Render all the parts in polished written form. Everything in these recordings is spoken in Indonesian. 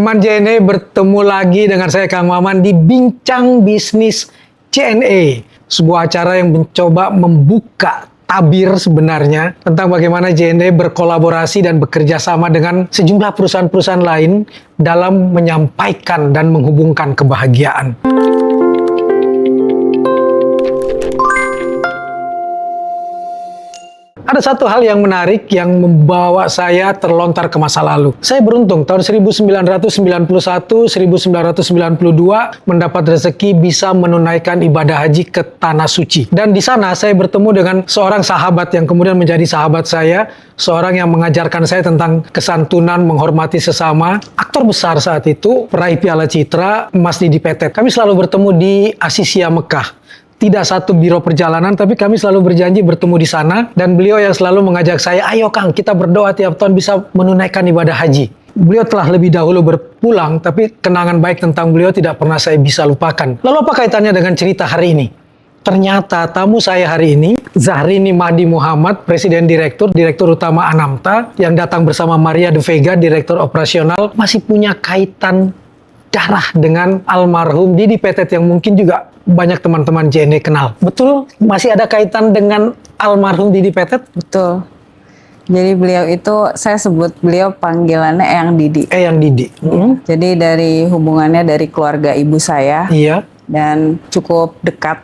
Teman JNE bertemu lagi dengan saya Kang Maman di Bincang Bisnis JNE, sebuah acara yang mencoba membuka tabir sebenarnya tentang bagaimana JNE berkolaborasi dan bekerja sama dengan sejumlah perusahaan-perusahaan lain dalam menyampaikan dan menghubungkan kebahagiaan. Ada satu hal yang menarik yang membawa saya terlontar ke masa lalu. Saya beruntung tahun 1991, 1992 mendapat rezeki bisa menunaikan ibadah haji ke Tanah Suci. Dan di sana saya bertemu dengan seorang sahabat yang kemudian menjadi sahabat saya, seorang yang mengajarkan saya tentang kesantunan, menghormati sesama. Aktor besar saat itu, peraih Piala Citra, Mas Didi Petet. Kami selalu bertemu di Asisia Mekah. Tidak satu biro perjalanan, tapi kami selalu berjanji bertemu di sana. Dan beliau yang selalu mengajak saya, ayo Kang, kita berdoa tiap tahun bisa menunaikan ibadah haji. Beliau telah lebih dahulu berpulang, tapi kenangan baik tentang beliau tidak pernah saya bisa lupakan. Lalu apa kaitannya dengan cerita hari ini? Ternyata tamu saya hari ini, Zahrini Mahdi Muhammad, Presiden Direktur Utama Anamta, yang datang bersama Maria de Vega, Direktur Operasional, masih punya kaitan darah dengan almarhum Didi Petet yang mungkin juga banyak teman-teman JNE kenal. Betul, masih ada kaitan dengan almarhum Didi Petet? Betul. Jadi beliau itu, saya sebut beliau panggilannya Eyang Didi. Eyang Didi. Jadi dari hubungannya dari keluarga ibu saya. Iya. Dan cukup dekat.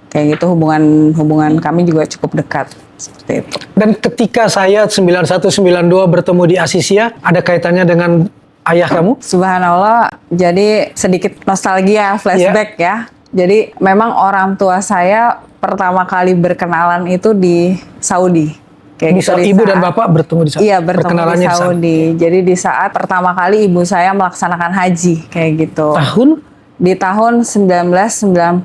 Kayak gitu, hubungan kami juga cukup dekat. Seperti itu. Dan ketika saya 9192 bertemu di Asisia, ada kaitannya dengan ayah kamu? Subhanallah, jadi sedikit nostalgia, flashback ya. Jadi memang orang tua saya pertama kali berkenalan itu di Saudi. Kayak Bisa gitu, ibu dan bapak bertemu di Saudi? Iya, bertemu di Saudi. Jadi di saat pertama kali ibu saya melaksanakan haji, kayak gitu. Tahun? Di tahun 1990.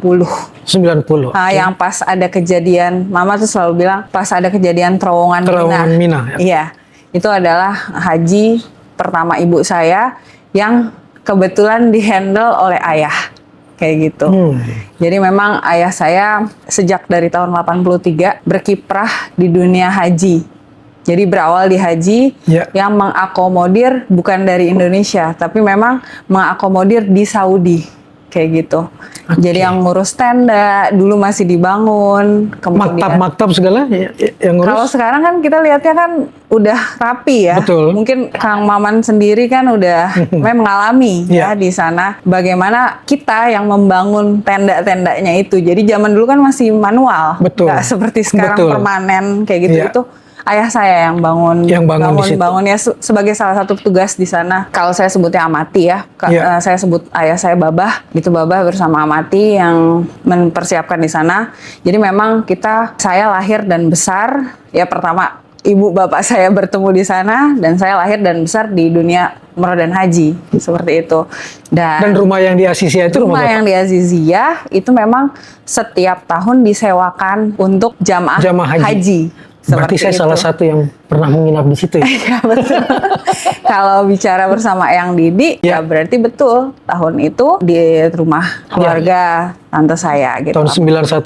90. Nah, yang pas ada kejadian, mama tuh selalu bilang, pas ada kejadian terowongan Mina. Iya, itu adalah haji pertama ibu saya yang kebetulan dihandle oleh ayah. Kayak gitu. Jadi memang ayah saya sejak dari tahun 83 berkiprah di dunia haji. Jadi berawal di haji yang mengakomodir bukan dari Indonesia, tapi memang mengakomodir di Saudi. Kayak gitu. Jadi yang ngurus tenda dulu masih dibangun, kemudian maktab segala yang ngurus. Kalau sekarang kan kita lihatnya kan udah rapi ya. Betul. Mungkin Kang Maman sendiri kan udah mengalami ya di sana bagaimana kita yang membangun tenda-tendanya itu. Jadi zaman dulu kan masih manual. Betul. Nggak seperti sekarang permanen kayak gitu. Itu ayah saya yang bangun ya sebagai salah satu petugas di sana. Kalau saya sebutnya amati ya, saya sebut ayah saya babah, gitu babah bersama amati yang mempersiapkan di sana. Jadi memang saya lahir dan besar ya pertama ibu bapak saya bertemu di sana dan saya lahir dan besar di dunia umroh dan haji seperti itu. Dan rumah yang di Asisia itu rumah yang di Azizia itu memang setiap tahun disewakan untuk jamaah haji. Berarti saya salah satu yang pernah menginap di situ ya? Iya, betul. Kalau bicara bersama Eyang Didi, ya berarti betul. Tahun itu di rumah keluarga tante saya. Gitu. Tahun 9192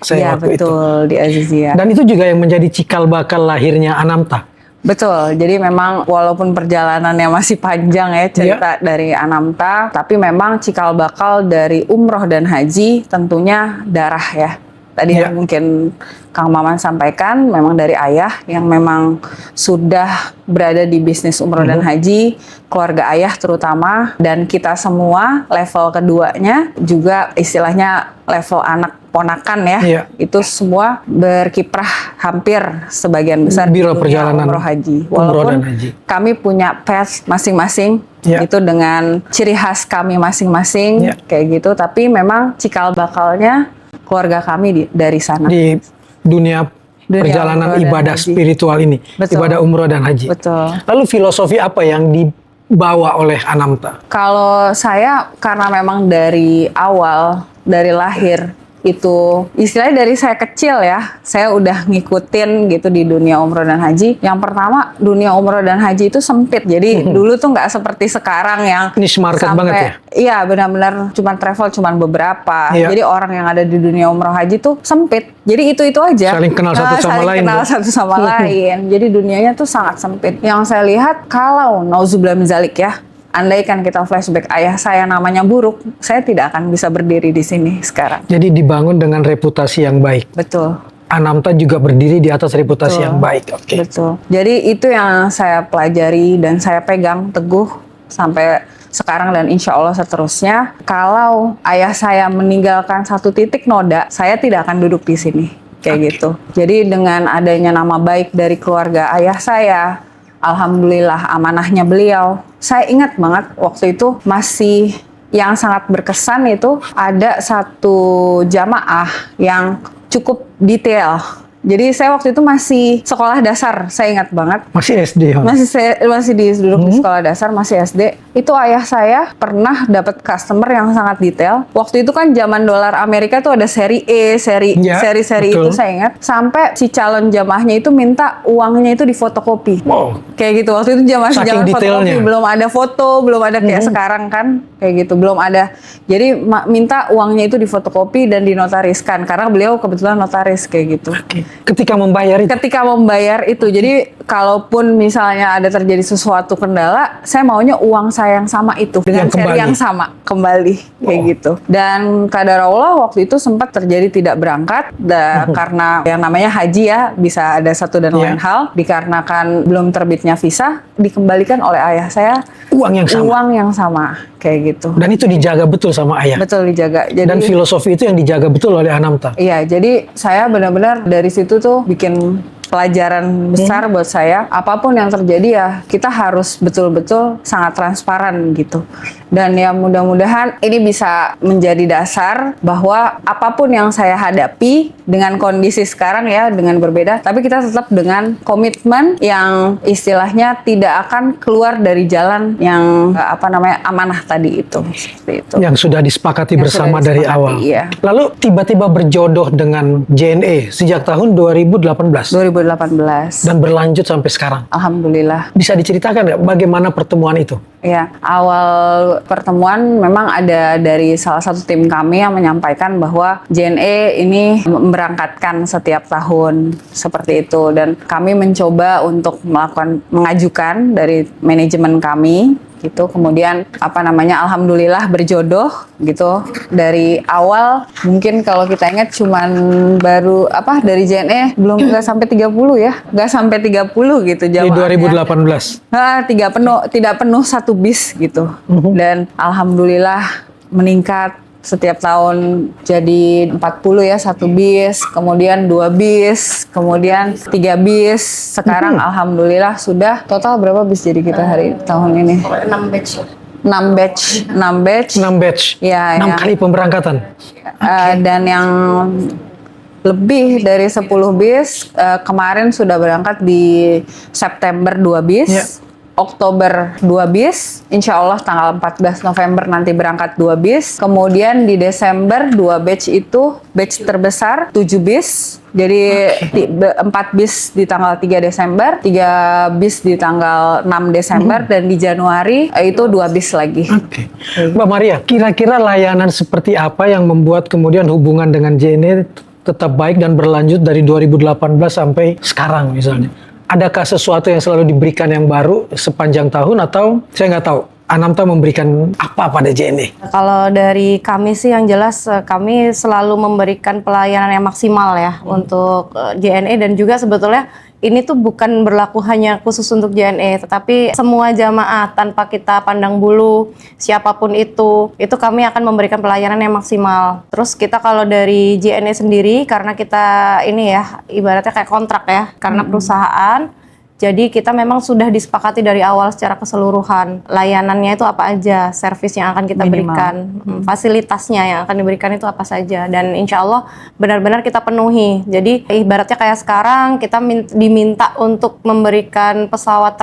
saya waktu itu. Iya, betul. Di Azizia. Dan itu juga yang menjadi cikal bakal lahirnya Anamta. Betul, jadi memang walaupun perjalanannya masih panjang ya cerita dari Anamta, tapi memang cikal bakal dari umroh dan haji tentunya darah ya. Tadi yang mungkin Kang Maman sampaikan memang dari ayah yang memang sudah berada di bisnis umroh dan haji, keluarga ayah terutama, dan kita semua level keduanya juga istilahnya level anak ponakan ya, itu semua berkiprah hampir sebagian besar biro di perjalanan umroh haji. Walaupun kami punya path masing-masing, itu dengan ciri khas kami masing-masing kayak gitu, tapi memang cikal bakalnya keluarga kami dari sana. Di dunia perjalanan ibadah spiritual ini. Betul. Ibadah umroh dan haji. Betul. Lalu filosofi apa yang dibawa oleh Anamta? Kalau saya karena memang dari awal, dari lahir, itu istilahnya dari saya kecil ya, saya udah ngikutin gitu di dunia umroh dan haji. Yang pertama, dunia umroh dan haji itu sempit. Jadi dulu tuh nggak seperti sekarang yang niche market banget ya? Iya, benar-benar cuma travel cuma beberapa. Jadi orang yang ada di dunia umroh haji tuh sempit. Jadi itu aja. Saling kenal satu sama lain. Kenal satu sama lain. Jadi dunianya tuh sangat sempit. Yang saya lihat kalau nauzubillah min zalik ya, andaikan kita flashback ayah saya namanya buruk, saya tidak akan bisa berdiri di sini sekarang. Jadi dibangun dengan reputasi yang baik. Betul. Anamta juga berdiri di atas reputasi Betul. yang baik. Oke. Betul. Jadi itu yang saya pelajari dan saya pegang teguh sampai sekarang dan insya Allah seterusnya. Kalau ayah saya meninggalkan satu titik noda, saya tidak akan duduk di sini. Kayak gitu. Jadi dengan adanya nama baik dari keluarga ayah saya, alhamdulillah amanahnya beliau. Saya ingat banget waktu itu masih yang sangat berkesan itu ada satu jamaah yang cukup detail. Jadi saya waktu itu masih sekolah dasar, saya ingat banget. Masih SD ya? Masih duduk di sekolah dasar, masih SD. Itu ayah saya pernah dapat customer yang sangat detail. Waktu itu kan zaman dolar Amerika tuh ada seri E, seri-seri itu saya ingat. Sampai si calon jamaahnya itu minta uangnya itu difotokopi. Wow. Kayak gitu. Waktu itu zaman fotokopi, belum ada foto, belum ada kayak sekarang kan. Kayak gitu, belum ada. Jadi minta uangnya itu difotokopi dan dinotariskan karena beliau kebetulan notaris kayak gitu. Ketika membayar itu. Jadi kalaupun misalnya ada terjadi sesuatu kendala, saya maunya uang saya yang sama itu dengan seri yang sama kembali kayak gitu. Dan kadar Allah waktu itu sempat terjadi tidak berangkat karena yang namanya haji ya, bisa ada satu dan lain hal, dikarenakan belum terbitnya visa, dikembalikan oleh ayah saya uang yang sama kayak gitu. Dan itu dijaga betul sama ayah. Betul dijaga. Jadi, dan filosofi itu yang dijaga betul oleh Anamta. Iya, jadi saya benar-benar dari situ tuh bikin pelajaran besar buat saya. Apapun yang terjadi ya kita harus betul-betul sangat transparan gitu. Dan ya mudah-mudahan ini bisa menjadi dasar bahwa apapun yang saya hadapi dengan kondisi sekarang ya dengan berbeda, tapi kita tetap dengan komitmen yang istilahnya tidak akan keluar dari jalan yang amanah tadi itu. Seperti itu. Yang sudah disepakati bersama dari awal. Iya. Lalu tiba-tiba berjodoh dengan JNE sejak tahun 2018. Dan berlanjut sampai sekarang. Alhamdulillah. Bisa diceritakan nggak bagaimana pertemuan itu? Ya, awal pertemuan memang ada dari salah satu tim kami yang menyampaikan bahwa JNE ini memberangkatkan setiap tahun seperti itu, dan kami mencoba untuk mengajukan dari manajemen kami gitu. Kemudian alhamdulillah berjodoh gitu. Dari awal mungkin kalau kita ingat cuman baru dari JNE nggak sampai 30 ya. Nggak sampai 30 gitu jamaahnya. Di 2018. Tidak penuh satu bis gitu. Dan alhamdulillah meningkat setiap tahun jadi 40 ya, satu bis, kemudian 2 bis, kemudian 3 bis. Sekarang alhamdulillah sudah total berapa bis jadi kita hari tahun ini? 6 batch. Ya, 6 kali pemberangkatan. Dan yang lebih dari 10 bis kemarin sudah berangkat di September 2 bis. Yeah. Oktober 2 bis, insya Allah tanggal 14 November nanti berangkat 2 bis. Kemudian di Desember 2 batch itu batch terbesar 7 bis. Jadi 4 bis di tanggal 3 Desember, 3 bis di tanggal 6 Desember, dan di Januari itu 2 bis lagi. Mbak Maria, kira-kira layanan seperti apa yang membuat kemudian hubungan dengan JNE tetap baik dan berlanjut dari 2018 sampai sekarang misalnya? Adakah sesuatu yang selalu diberikan yang baru sepanjang tahun, atau saya nggak tahu, Anamta memberikan apa pada JNE? Kalau dari kami sih yang jelas kami selalu memberikan pelayanan yang maksimal ya untuk JNE, dan juga sebetulnya ini tuh bukan berlaku hanya khusus untuk JNE, tetapi semua jamaah tanpa kita pandang bulu siapapun itu kami akan memberikan pelayanan yang maksimal. Terus kita kalau dari JNE sendiri, karena kita ini ya ibaratnya kayak kontrak ya, karena perusahaan, jadi kita memang sudah disepakati dari awal secara keseluruhan. Layanannya itu apa aja, servis yang akan kita berikan, fasilitasnya yang akan diberikan itu apa saja. Dan insya Allah benar-benar kita penuhi. Jadi ibaratnya kayak sekarang kita diminta untuk memberikan pesawat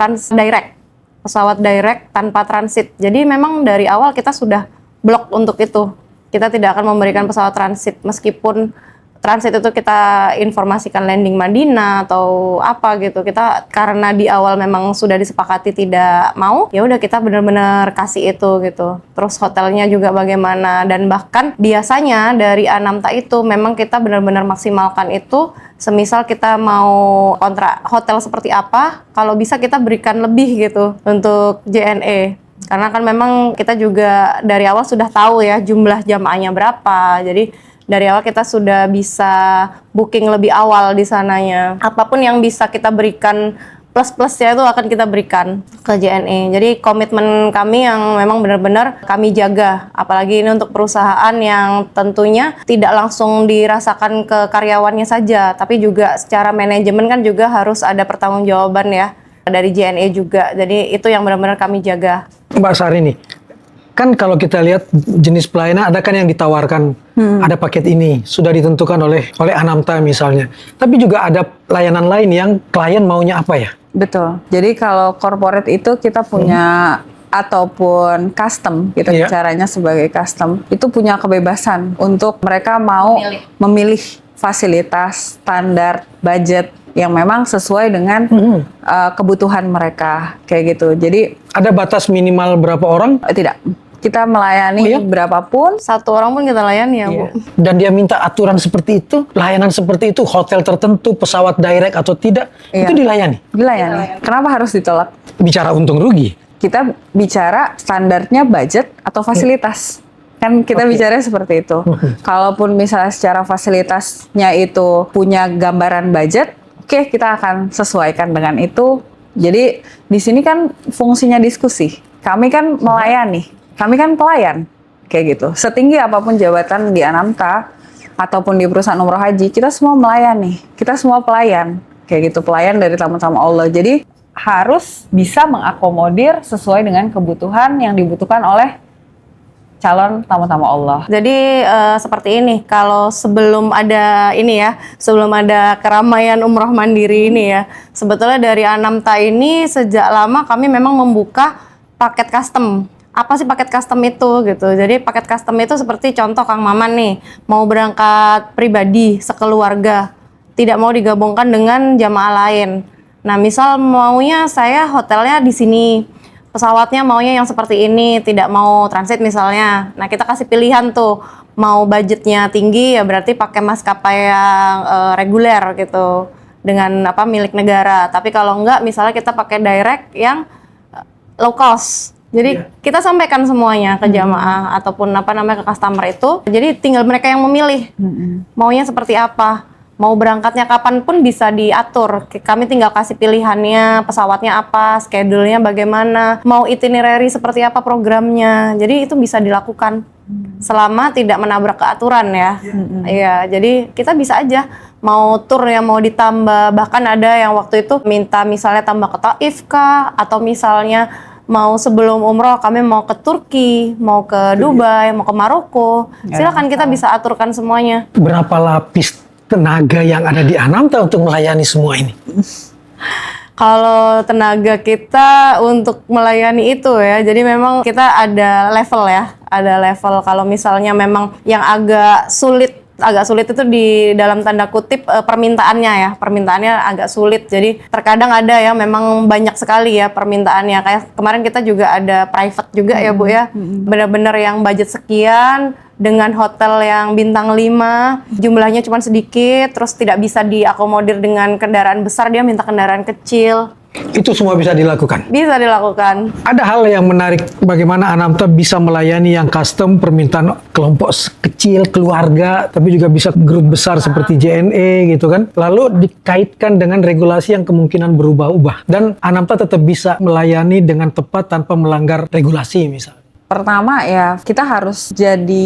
direct tanpa transit. Jadi memang dari awal kita sudah blok untuk itu. Kita tidak akan memberikan pesawat transit, meskipun transit itu kita informasikan landing Madinah atau apa gitu. Kita karena di awal memang sudah disepakati tidak mau, ya udah kita benar-benar kasih itu gitu. Terus hotelnya juga bagaimana, dan bahkan biasanya dari Anamta itu memang kita benar-benar maksimalkan itu. Semisal kita mau kontrak hotel seperti apa, kalau bisa kita berikan lebih gitu untuk JNE. Karena kan memang kita juga dari awal sudah tahu ya jumlah jamaahnya berapa. Jadi dari awal kita sudah bisa booking lebih awal di sananya. Apapun yang bisa kita berikan plus-plusnya itu akan kita berikan ke JNE. Jadi komitmen kami yang memang benar-benar kami jaga. Apalagi ini untuk perusahaan yang tentunya tidak langsung dirasakan ke karyawannya saja, tapi juga secara manajemen kan juga harus ada pertanggungjawaban ya dari JNE juga. Jadi itu yang benar-benar kami jaga. Mbak Syahrini, kan kalau kita lihat jenis pelayanan ada kan yang ditawarkan, ada paket ini sudah ditentukan oleh Anamta misalnya. Tapi juga ada layanan lain yang klien maunya apa ya? Betul. Jadi kalau corporate itu kita punya ataupun custom, kita bicaranya sebagai custom, itu punya kebebasan untuk mereka mau memilih fasilitas, standar, budget yang memang sesuai dengan kebutuhan mereka, kayak gitu. Jadi ada batas minimal berapa orang? Tidak. Kita melayani berapapun. Satu orang pun kita layani ya, Bu. Dan dia minta aturan seperti itu, layanan seperti itu, hotel tertentu, pesawat direct atau tidak, itu dilayani. Dilayani. Kenapa harus ditolak? Bicara untung rugi. Kita bicara standarnya budget atau fasilitas. Kan kita bicara seperti itu. Kalaupun misalnya secara fasilitasnya itu punya gambaran budget, oke, kita akan sesuaikan dengan itu. Jadi di sini kan fungsinya diskusi. Kami kan melayani. Kami kan pelayan, kayak gitu. Setinggi apapun jabatan di Anamta ataupun di perusahaan umroh haji, kita semua melayani. Kita semua pelayan, kayak gitu. Pelayan dari tamu-tamu Allah. Jadi harus bisa mengakomodir sesuai dengan kebutuhan yang dibutuhkan oleh calon tamu-tamu Allah. Jadi seperti ini, kalau sebelum ada ini ya, sebelum ada keramaian umroh mandiri ini ya, sebetulnya dari Anamta ini sejak lama kami memang membuka paket custom. Apa sih paket custom itu gitu? Jadi paket custom itu seperti contoh Kang Maman nih, mau berangkat pribadi sekeluarga, tidak mau digabungkan dengan jamaah lain. Nah, misal maunya saya hotelnya di sini, pesawatnya maunya yang seperti ini, tidak mau transit misalnya. Nah, kita kasih pilihan tuh, mau budgetnya tinggi ya berarti pakai maskapai yang reguler gitu, dengan apa milik negara. Tapi kalau enggak, misalnya kita pakai direct yang low cost. Jadi kita sampaikan semuanya ke jamaah ataupun apa namanya ke customer itu. Jadi tinggal mereka yang memilih maunya seperti apa, mau berangkatnya kapan pun bisa diatur. Kami tinggal kasih pilihannya, pesawatnya apa, schedule-nya bagaimana, mau itinerary seperti apa programnya. Jadi itu bisa dilakukan selama tidak menabrak keaturan ya. Iya, jadi kita bisa aja mau tour yang mau ditambah. Bahkan ada yang waktu itu minta misalnya tambah ke Taif kah, atau misalnya mau sebelum umroh kami mau ke Turki, mau ke Dubai, mau ke Maroko. Silakan, kita bisa aturkan semuanya. Berapa lapis tenaga yang ada di Anamta untuk melayani semua ini? Kalau tenaga kita untuk melayani itu ya, jadi memang kita ada level ya, ada level. Kalau misalnya memang yang agak sulit itu di dalam tanda kutip permintaannya ya, permintaannya agak sulit. Jadi terkadang ada ya memang banyak sekali ya permintaannya. Kayak kemarin kita juga ada private juga ya Bu ya, benar-benar yang budget sekian dengan hotel yang bintang 5, jumlahnya cuma sedikit, terus tidak bisa diakomodir dengan kendaraan besar, dia minta kendaraan kecil. Itu semua bisa dilakukan? Bisa dilakukan. Ada hal yang menarik bagaimana Anamta bisa melayani yang custom, permintaan kelompok kecil, keluarga, tapi juga bisa grup besar seperti JNE gitu kan. Lalu dikaitkan dengan regulasi yang kemungkinan berubah-ubah. Dan Anamta tetap bisa melayani dengan tepat tanpa melanggar regulasi misalnya. Pertama ya, kita harus jadi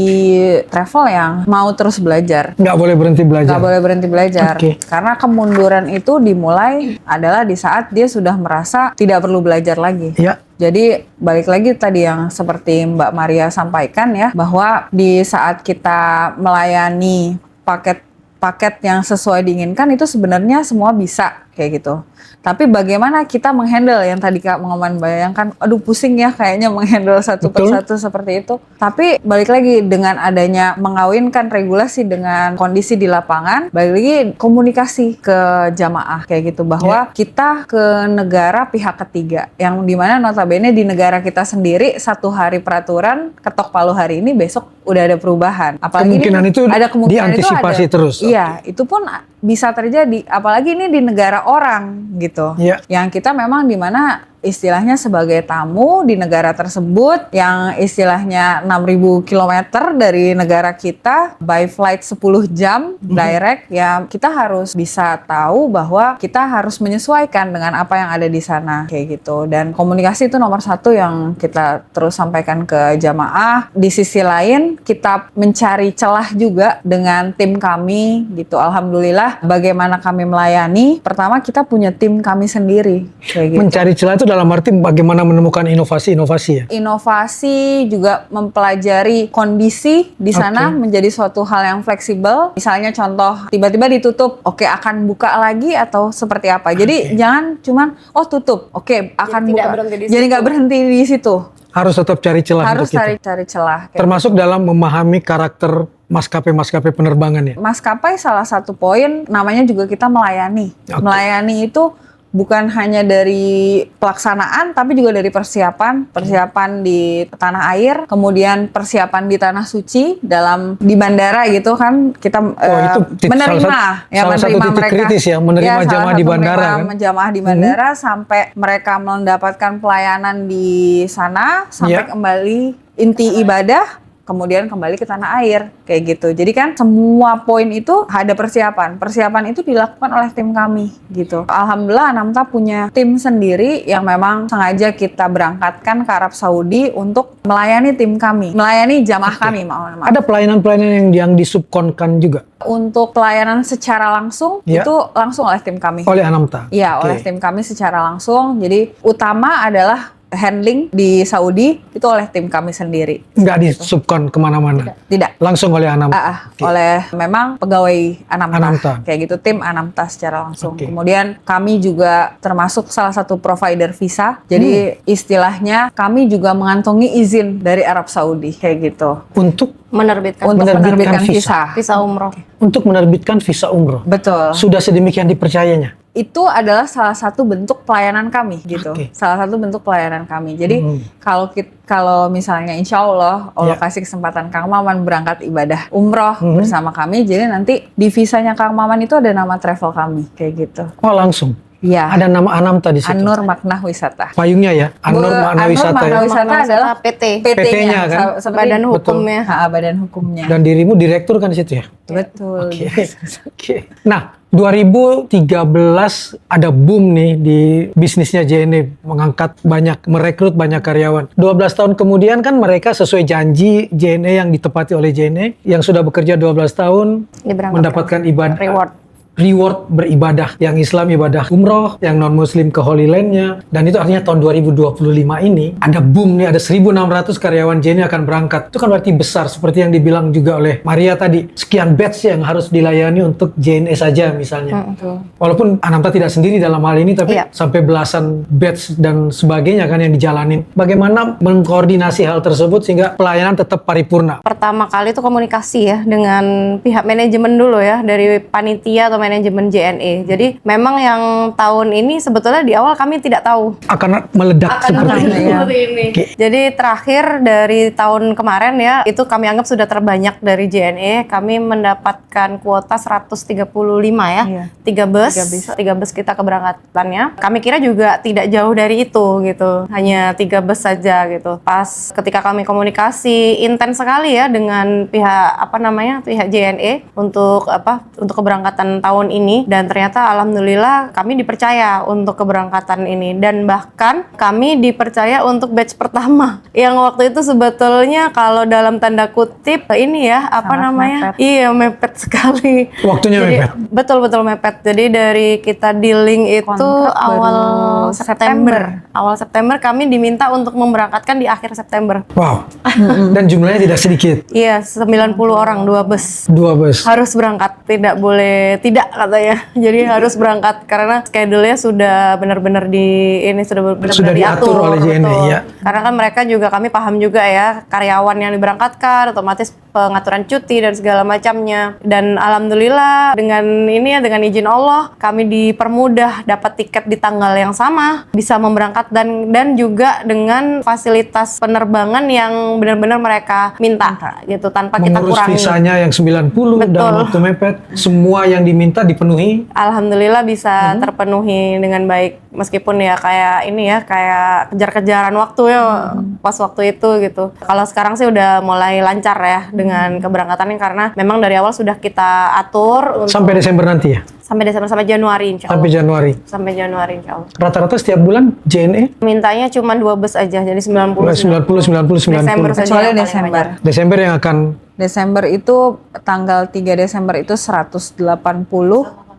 travel yang mau terus belajar. Nggak boleh berhenti belajar? Nggak boleh berhenti belajar. Karena kemunduran itu dimulai adalah di saat dia sudah merasa tidak perlu belajar lagi. Ya. Jadi balik lagi tadi yang seperti Mbak Maria sampaikan ya, bahwa di saat kita melayani paket yang sesuai diinginkan itu sebenarnya semua bisa kayak gitu. Tapi bagaimana kita menghandle yang tadi Kak Mengoman bayangkan, aduh pusing ya kayaknya menghandle satu persatu seperti itu. Tapi balik lagi dengan adanya mengawinkan regulasi dengan kondisi di lapangan, balik lagi komunikasi ke jamaah kayak gitu, bahwa kita ke negara pihak ketiga yang dimana notabene di negara kita sendiri 1 hari peraturan ketok palu hari ini, besok udah ada perubahan. Apalagi kemungkinan itu ada kemungkinan diantisipasi itu ada. terus. Iya, itu pun bisa terjadi. Apalagi ini di negara orang gitu. Yang kita memang di mana istilahnya sebagai tamu di negara tersebut yang istilahnya 6.000 kilometer dari negara kita by flight 10 jam direct, ya kita harus bisa tahu bahwa kita harus menyesuaikan dengan apa yang ada di sana kayak gitu. Dan komunikasi itu nomor satu yang kita terus sampaikan ke jamaah. Di sisi lain kita mencari celah juga dengan tim kami gitu. Alhamdulillah bagaimana kami melayani. Pertama kita punya tim kami sendiri kayak gitu. Mencari celah itu dalam arti bagaimana menemukan inovasi-inovasi ya? Inovasi juga mempelajari kondisi di sana menjadi suatu hal yang fleksibel. Misalnya contoh tiba-tiba ditutup, oke akan buka lagi atau seperti apa. Jadi jangan cuman tutup, oke akan Jadi tidak buka. berhenti di Jadi situ. nggak berhenti di situ. Harus tetap cari celah Harus untuk itu. cari celah. Kayak Termasuk dalam memahami karakter maskapai-maskapai penerbangan ya? Maskapai salah satu poin namanya juga kita melayani. Oke. Melayani itu bukan hanya dari pelaksanaan tapi juga dari persiapan di tanah air, kemudian persiapan di tanah suci di bandara gitu kan kita itu menerima salah satu titik mereka kritis ya, menerima salah jamaah satu di bandara kan? menerima jamaah di bandara sampai mereka mendapatkan pelayanan di sana sampai Ya. kembali inti ibadah, kemudian kembali ke tanah air kayak gitu. Jadi kan semua poin itu ada persiapan. Persiapan itu dilakukan oleh tim kami gitu. Alhamdulillah Anamta punya tim sendiri yang memang sengaja kita berangkatkan ke Arab Saudi untuk melayani tim kami, melayani jamaah kami. Maaf. Ada pelayanan-pelayanan yang disubkonkan juga Untuk pelayanan secara langsung Ya. itu langsung oleh tim kami. oleh Anamta? Iya, Oke. oleh tim kami secara langsung. Jadi utama adalah handling di Saudi itu oleh tim kami sendiri. Nggak disubkon kemana-mana? Tidak. Langsung oleh Anamta? Oke. Oleh memang pegawai Anamta. Anamta. Kayak gitu, tim Anamta secara langsung. Oke. Kemudian kami juga termasuk salah satu provider visa. Jadi istilahnya kami juga mengantongi izin dari Arab Saudi kayak gitu. Untuk Menerbitkan Menerbitkan visa. visa umroh. menerbitkan visa umroh. Betul. Sudah sedemikian dipercayanya. Itu adalah salah satu bentuk pelayanan kami gitu. Oke. Salah satu bentuk pelayanan kami. Jadi kalau misalnya insya Allah Ya. kasih kesempatan Kang Maman berangkat ibadah umroh bersama kami, jadi nanti di visanya Kang Maman itu ada nama travel kami kayak gitu. Oh langsung? Iya. Ada nama Anamta di situ? Anur Makna Wisata. Payungnya ya? Anur Makna Wisata Makna ya? Wisata Makna adalah PT. PT-nya kan? Badan hukumnya. Badan hukumnya. Dan dirimu direktur kan di situ ya? Betul. Oke. Oke. Nah, 2013 ada boom nih di bisnisnya JNE, mengangkat merekrut banyak karyawan. 12 tahun kemudian kan mereka sesuai janji JNE yang ditepati oleh JNE yang sudah bekerja 12 tahun Diberangkatkan. mendapatkan Reward. beribadah, yang Islam ibadah umroh, yang non muslim ke Holy Land-nya. Dan itu artinya tahun 2025 ini ada boom nih, ada 1.600 karyawan JNE akan berangkat. Itu kan berarti besar, seperti yang dibilang juga oleh Maria tadi, sekian batch yang harus dilayani untuk JNE saja misalnya. Walaupun Anamta tidak sendiri dalam hal ini, tapi Iya. sampai belasan batch dan sebagainya kan yang dijalanin. Bagaimana mengkoordinasi hal tersebut sehingga pelayanan tetap paripurna? Pertama kali itu komunikasi ya dengan pihak manajemen dulu ya, dari panitia atau manajemen JNE. Jadi memang yang tahun ini sebetulnya di awal kami tidak tahu Akan meledak seperti ini. seperti ini. Oke. Jadi terakhir dari tahun kemarin ya, itu kami anggap sudah terbanyak dari JNE. Kami mendapatkan kuota 135 ya. Iya. 3 bus kita keberangkatannya. Kami kira juga tidak jauh dari itu gitu. Hanya 3 bus saja gitu. Pas ketika kami komunikasi intens sekali ya dengan pihak JNE untuk keberangkatan tahun ini, dan ternyata alhamdulillah kami dipercaya untuk keberangkatan ini, dan bahkan kami dipercaya untuk batch pertama yang waktu itu sebetulnya kalau dalam tanda kutip ini ya Sangat mepet. iya mepet sekali. Waktunya Jadi, mepet. betul mepet. Jadi dari kita dealing itu Kontrak awal baru September kami diminta untuk memberangkatkan di akhir September. Wow. Dan jumlahnya tidak sedikit. Iya, 90 orang, 2 bus. 2 bus. Harus berangkat, tidak boleh tidak katanya. Jadi harus berangkat karena schedule-nya sudah benar-benar Sudah diatur oleh JNE, betul. ya. Karena kan mereka juga, kami paham juga ya, karyawan yang diberangkatkan otomatis pengaturan cuti dan segala macamnya. Dan alhamdulillah dengan ini ya, dengan izin Allah kami dipermudah dapat tiket di tanggal yang sama, bisa memberangkat dan juga dengan fasilitas penerbangan yang benar-benar mereka minta gitu tanpa kita Mengurus kurangi. visanya yang 90 Betul. dalam waktu mepet, semua yang diminta dipenuhi. Alhamdulillah bisa terpenuhi dengan baik, meskipun ya kayak ini ya, kayak kejar-kejaran waktu ya pas waktu itu gitu. Kalau sekarang sih udah mulai lancar ya dengan keberangkatannya, karena memang dari awal sudah kita atur untuk Sampai Desember nanti ya? sampai Desember, sampai Januari insya Allah. Sampai Januari. Sampai Januari insya Allah. Rata-rata setiap bulan JNE? Mintanya cuma 2 bus aja, jadi 90. 90. Desember saja Kecuali yang paling Desember. banyak. Desember yang akan Desember itu tanggal 3 Desember itu 180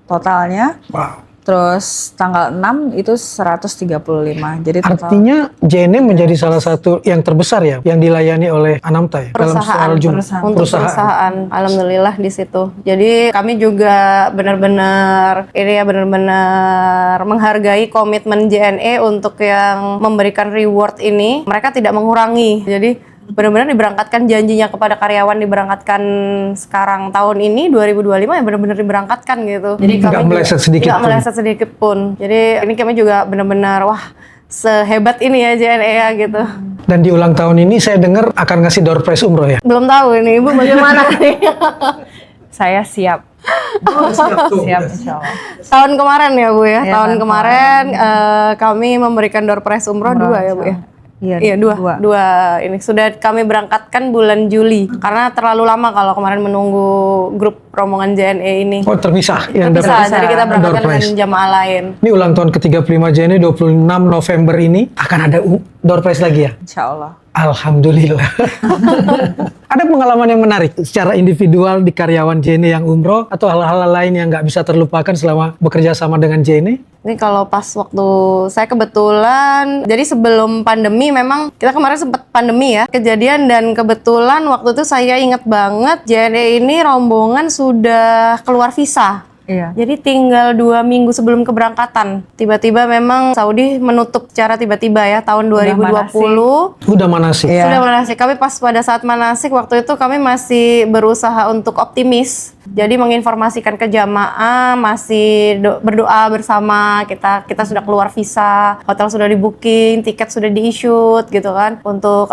totalnya. wow. Terus tanggal 6 itu 135. Jadi total Artinya JNE menjadi salah satu yang terbesar ya yang dilayani oleh Anamta ya dalam soal jumlah Untuk perusahaan, alhamdulillah di situ. Jadi kami juga benar-benar menghargai komitmen JNE untuk yang memberikan reward ini. Mereka tidak mengurangi. Jadi benar-benar diberangkatkan, janjinya kepada karyawan diberangkatkan sekarang tahun ini 2025 ya benar-benar diberangkatkan gitu. Jadi Nggak kami meleset sedikit nggak pun. meleset sedikit pun. Jadi ini kami juga benar-benar wah, sehebat ini ya JNE ya gitu. Dan di ulang tahun ini saya dengar akan ngasih door prize umroh ya. Belum tahu ini Ibu bagaimana nih. saya siap. Siap insya Allah. Tahun kemarin ya Bu ya, Iya, tahun tahun kemarin kami memberikan door prize umroh 2 ya Bu ya. Iya, dua ini sudah kami berangkatkan bulan Juli karena terlalu lama kalau kemarin menunggu grup rombongan JNE ini. Oh terpisah yang Bisa, dapat jadi kita door berangkatkan prize. dengan jamaah lain. Ini ulang tahun ke-35 JNE 26 November ini akan ada door prize lagi ya? Insya Allah. Alhamdulillah. Ada pengalaman yang menarik secara individual di karyawan JNE yang umroh atau hal-hal lain yang nggak bisa terlupakan selama bekerja sama dengan JNE? Ini kalau pas waktu saya kebetulan, jadi sebelum pandemi memang kita kemarin sempat pandemi ya kejadian, dan kebetulan waktu itu saya ingat banget JNE ini rombongan sudah keluar visa. Iya. Jadi tinggal 2 minggu sebelum keberangkatan, tiba-tiba memang Saudi menutup secara tiba-tiba ya tahun 2020. Udah manasik. Iya. Sudah manasik. Kami pas pada saat manasik waktu itu kami masih berusaha untuk optimis. Jadi menginformasikan ke jamaah, masih berdoa bersama, kita sudah keluar visa, hotel sudah di booking, tiket sudah di-issue gitu kan. Untuk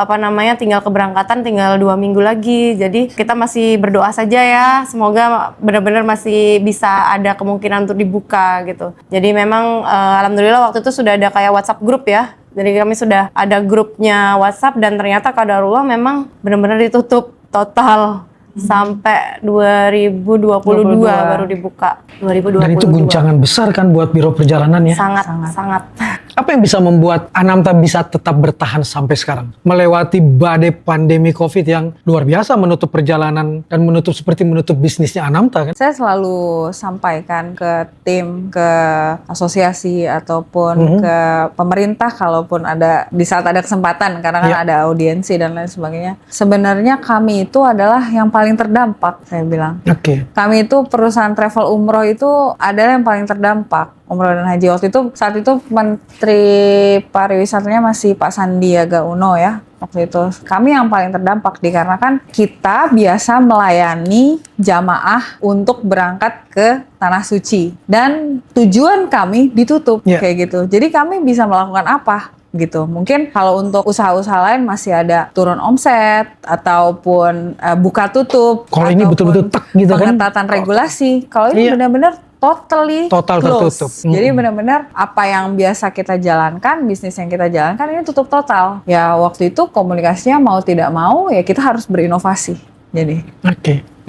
tinggal keberangkatan tinggal 2 minggu lagi. Jadi kita masih berdoa saja ya, semoga benar-benar masih bisa ada kemungkinan untuk dibuka gitu. Jadi memang alhamdulillah waktu itu sudah ada kayak WhatsApp grup ya. Jadi kami sudah ada grupnya WhatsApp, dan ternyata qadarullah memang benar-benar ditutup total sampai 2022 baru dibuka. 2022. Dan itu guncangan besar kan buat biro perjalanan ya. Sangat. Apa yang bisa membuat Anamta bisa tetap bertahan sampai sekarang? Melewati badai pandemi COVID yang luar biasa menutup perjalanan dan seperti menutup bisnisnya Anamta kan? Saya selalu sampaikan ke tim, ke asosiasi ataupun ke pemerintah kalaupun ada di saat ada kesempatan, karena kan ada audiensi dan lain sebagainya. Sebenarnya kami itu adalah yang paling terdampak, saya bilang. Oke. Kami itu perusahaan travel umroh itu adalah yang paling terdampak. Umroh dan haji waktu itu, saat itu Menteri Pariwisatanya masih Pak Sandiaga Uno ya. Waktu itu kami yang paling terdampak dikarenakan kita biasa melayani jamaah untuk berangkat ke Tanah Suci dan tujuan kami ditutup kayak gitu. Jadi kami bisa melakukan apa? Gitu. Mungkin kalau untuk usaha-usaha lain masih ada turun omset ataupun buka tutup. Kalau ini betul-betul tek gitu kan? Pengetatan regulasi. Kalau ini benar-benar total tertutup. Jadi benar-benar apa yang biasa kita jalankan, bisnis yang kita jalankan ini tutup total. Ya waktu itu komunikasinya mau tidak mau ya kita harus berinovasi. Jadi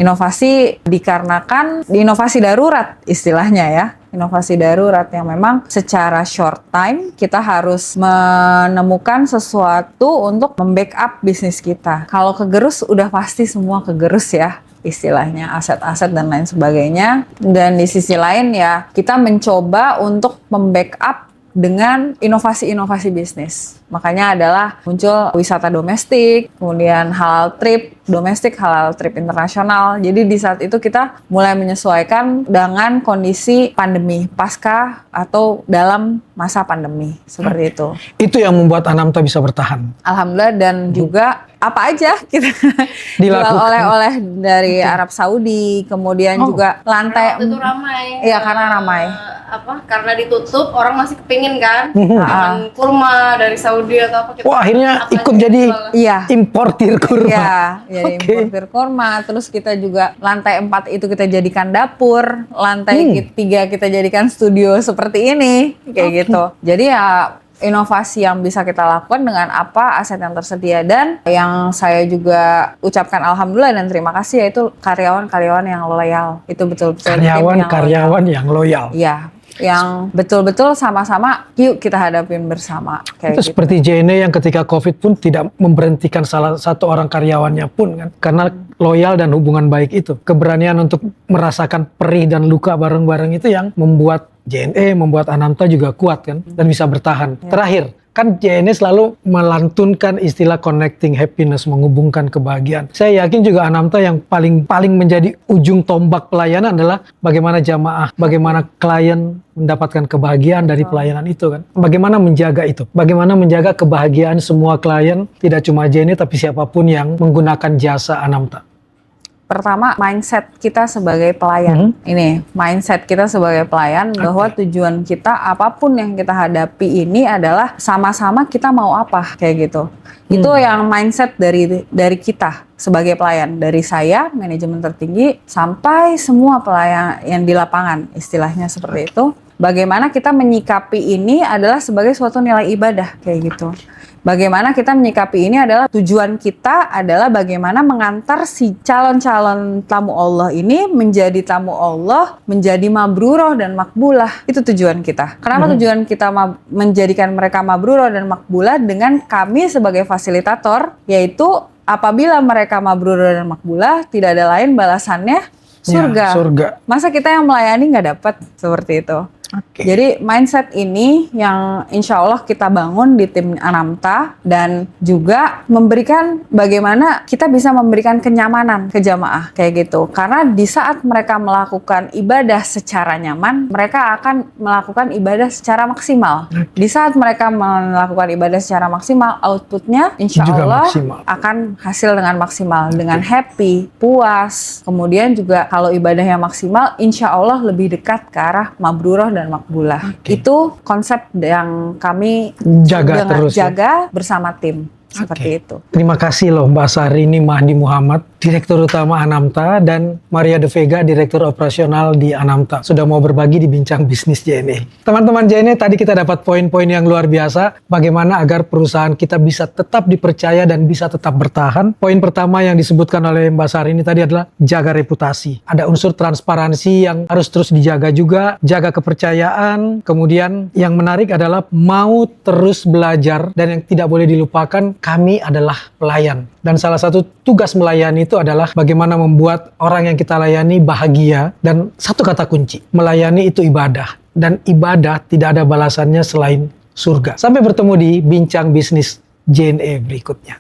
inovasi dikarenakan inovasi darurat istilahnya ya. Inovasi darurat yang memang secara short time kita harus menemukan sesuatu untuk membackup bisnis kita. Kalau kegerus udah pasti semua kegerus ya. Istilahnya aset-aset dan lain sebagainya. Dan di sisi lain ya kita mencoba untuk membackup dengan inovasi-inovasi bisnis. Makanya adalah muncul wisata domestik, kemudian halal trip domestik, halal trip internasional. Jadi di saat itu kita mulai menyesuaikan dengan kondisi pandemi, pasca atau dalam masa pandemi, seperti itu. Itu yang membuat Anamta bisa bertahan. Alhamdulillah, dan juga apa aja kita Dilakukan. jual oleh-oleh dari Arab Saudi, kemudian juga lantai. Waktu itu ramai. Iya, karena ramai. Karena ditutup, orang masih kepingin kan Mhm. makan kurma dari Saudi atau apa. Wah, akhirnya Apa ikut yang jadi dijual? Iya. importir kurma. Iya, jadi Oke. importir kurma. Terus kita juga lantai 4 itu kita jadikan dapur, lantai 3 kita jadikan studio seperti ini, kayak gitu. Jadi ya inovasi yang bisa kita lakukan dengan apa aset yang tersedia, dan yang saya juga ucapkan alhamdulillah dan terima kasih yaitu karyawan-karyawan yang loyal. Itu betul-betul tim yang loyal. Karyawan yang loyal. Iya, yang betul-betul sama-sama yuk kita hadapin bersama kayak Itu gitu. seperti JNE yang ketika COVID pun tidak memberhentikan salah satu orang karyawannya pun kan. Karena loyal dan hubungan baik itu. Keberanian untuk merasakan perih dan luka bareng-bareng itu yang membuat JNE, membuat Anamta juga kuat kan. Dan bisa bertahan. Terakhir, kan JNE selalu melantunkan istilah connecting happiness, menghubungkan kebahagiaan. Saya yakin juga Anamta yang paling menjadi ujung tombak pelayanan adalah bagaimana jamaah, bagaimana klien mendapatkan kebahagiaan dari pelayanan itu kan. Bagaimana menjaga itu? Bagaimana menjaga kebahagiaan semua klien, tidak cuma JNE tapi siapapun yang menggunakan jasa Anamta. Pertama, mindset kita sebagai pelayan. Ini, mindset kita sebagai pelayan bahwa tujuan kita apapun yang kita hadapi ini adalah sama-sama kita mau apa, kayak gitu. Itu yang mindset dari kita sebagai pelayan. Dari saya, manajemen tertinggi, sampai semua pelayan yang di lapangan, istilahnya seperti itu. Bagaimana kita menyikapi ini adalah sebagai suatu nilai ibadah, kayak gitu. Bagaimana kita menyikapi ini adalah tujuan kita adalah bagaimana mengantar si calon-calon tamu Allah ini menjadi tamu Allah, menjadi mabruroh dan makbulah. Itu tujuan kita. Kenapa tujuan kita menjadikan mereka mabruroh dan makbulah? Dengan kami sebagai fasilitator, yaitu apabila mereka mabruroh dan makbulah, tidak ada lain balasannya surga. Ya, surga. Masa kita yang melayani nggak dapat seperti itu? Oke. Jadi mindset ini yang insya Allah kita bangun di tim Anamta, dan juga memberikan bagaimana kita bisa memberikan kenyamanan ke jamaah kayak gitu. Karena di saat mereka melakukan ibadah secara nyaman, mereka akan melakukan ibadah secara maksimal. Di saat mereka melakukan ibadah secara maksimal, outputnya insya Juga Allah maksimal. akan hasil dengan maksimal, dengan happy, puas. Kemudian juga kalau ibadahnya maksimal, insya Allah lebih dekat ke arah mabruroh dan makbulah. Itu konsep yang kami Jaga terus ya. jaga bersama tim. Seperti itu. Terima kasih loh Mbak Sarini Mahdi Muhammad, Direktur Utama Anamta, dan Maria De Vega, Direktur Operasional di Anamta, sudah mau berbagi di Bincang Bisnis JNE. Teman-teman JNE, tadi kita dapat poin-poin yang luar biasa, bagaimana agar perusahaan kita bisa tetap dipercaya dan bisa tetap bertahan. Poin pertama yang disebutkan oleh Mbak Sarini tadi adalah jaga reputasi. Ada unsur transparansi yang harus terus dijaga juga, jaga kepercayaan. Kemudian yang menarik adalah mau terus belajar, dan yang tidak boleh dilupakan, kami adalah pelayan. Dan salah satu tugas melayani itu adalah bagaimana membuat orang yang kita layani bahagia. Dan satu kata kunci, melayani itu ibadah. Dan ibadah tidak ada balasannya selain surga. Sampai bertemu di Bincang Bisnis JNE berikutnya.